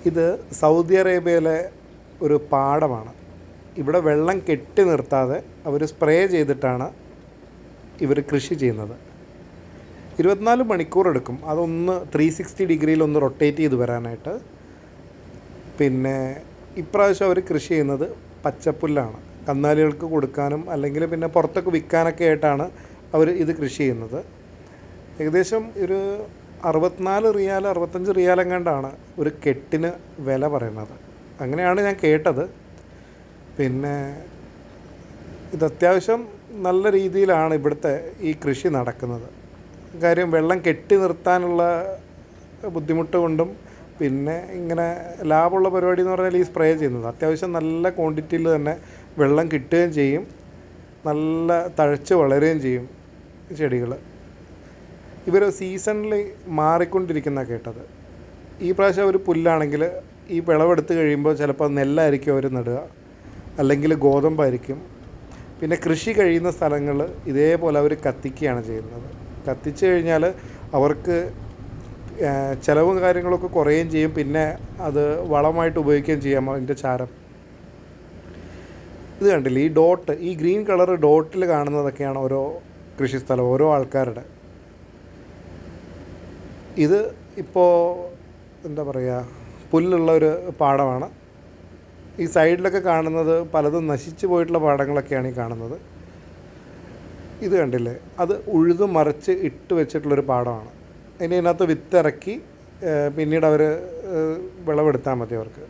ഇത് സൗദി അറേബ്യയിലെ ഒരു പാടമാണ്. ഇവിടെ വെള്ളം കെട്ടി നിർത്താതെ അവർ സ്പ്രേ ചെയ്തിട്ടാണ് ഇവർ കൃഷി ചെയ്യുന്നത്. 24 മണിക്കൂർ എടുക്കും അതൊന്ന് 360 ഡിഗ്രിയിൽ ഒന്ന് റൊട്ടേറ്റ് ചെയ്ത് വരാനായിട്ട്. പിന്നെ ഇപ്രാവശ്യം അവർ കൃഷി ചെയ്യുന്നത് പച്ചപ്പുല്ലാണ്. കന്നാലികൾക്ക് കൊടുക്കാനും അല്ലെങ്കിൽ പിന്നെ പുറത്തൊക്കെ വിൽക്കാനൊക്കെ ആയിട്ടാണ് അവർ ഇത് കൃഷി ചെയ്യുന്നത്. ഏകദേശം ഒരു 64 റിയാൽ 65 റിയാൽ എങ്ങാണ്ടാണ് ഒരു കെട്ടിന് വില പറയുന്നത്. അങ്ങനെയാണ് ഞാൻ കേട്ടത്. പിന്നെ ഇത് അത്യാവശ്യം നല്ല രീതിയിലാണ് ഇവിടുത്തെ ഈ കൃഷി നടക്കുന്നത്. കാര്യം വെള്ളം കെട്ടി നിർത്താനുള്ള ബുദ്ധിമുട്ട് കൊണ്ടും പിന്നെ ഇങ്ങനെ ലാഭമുള്ള പരിപാടി എന്ന് പറഞ്ഞാൽ ഈ സ്പ്രേ ചെയ്യുന്നത് അത്യാവശ്യം നല്ല ക്വാണ്ടിറ്റിയിൽ തന്നെ വെള്ളം കിട്ടുകയും ചെയ്യും, നല്ല തഴച്ച് വളരുകയും ചെയ്യും ചെടികൾ. ഇവർ സീസണിൽ മാറിക്കൊണ്ടിരിക്കുന്ന കേട്ടത്. ഈ പ്രാവശ്യം അവർ പുല്ലാണെങ്കിൽ ഈ വിളവെടുത്ത് കഴിയുമ്പോൾ ചിലപ്പോൾ നെല്ലായിരിക്കും അവർ നടുക, അല്ലെങ്കിൽ ഗോതമ്പായിരിക്കും. പിന്നെ കൃഷി കഴിയുന്ന സ്ഥലങ്ങൾ ഇതേപോലെ അവർ കത്തിക്കുകയാണ് ചെയ്യുന്നത്. കത്തിച്ച് കഴിഞ്ഞാൽ അവർക്ക് ചിലവും കാര്യങ്ങളൊക്കെ കുറയുകയും ചെയ്യും, പിന്നെ അത് വളമായിട്ട് ഉപയോഗിക്കുകയും ചെയ്യാം അതിൻ്റെ ചാരം. ഇത് കണ്ടില്ലേ, ഈ ഡോട്ട്, ഈ ഗ്രീൻ കളർ ഡോട്ടിൽ കാണുന്നതൊക്കെയാണ് ഓരോ കൃഷിസ്ഥലം, ഓരോ ആൾക്കാരുടെ. ഇത് ഇപ്പോൾ എന്താ പറയുക, പുല്ലുള്ള ഒരു പാടമാണ്. ഈ സൈഡിലൊക്കെ കാണുന്നത് പലതും നശിച്ചു പോയിട്ടുള്ള പാടങ്ങളൊക്കെയാണ് ഈ കാണുന്നത്. ഇത് കണ്ടില്ലേ, അത് ഉഴുതു മറിച്ച് ഇട്ട് വെച്ചിട്ടുള്ളൊരു പാടമാണ്. ഇനി ഇതിനകത്ത് വിത്തിറക്കി പിന്നീട് അവർ വിളവെടുത്താൽ മതി അവർക്ക്.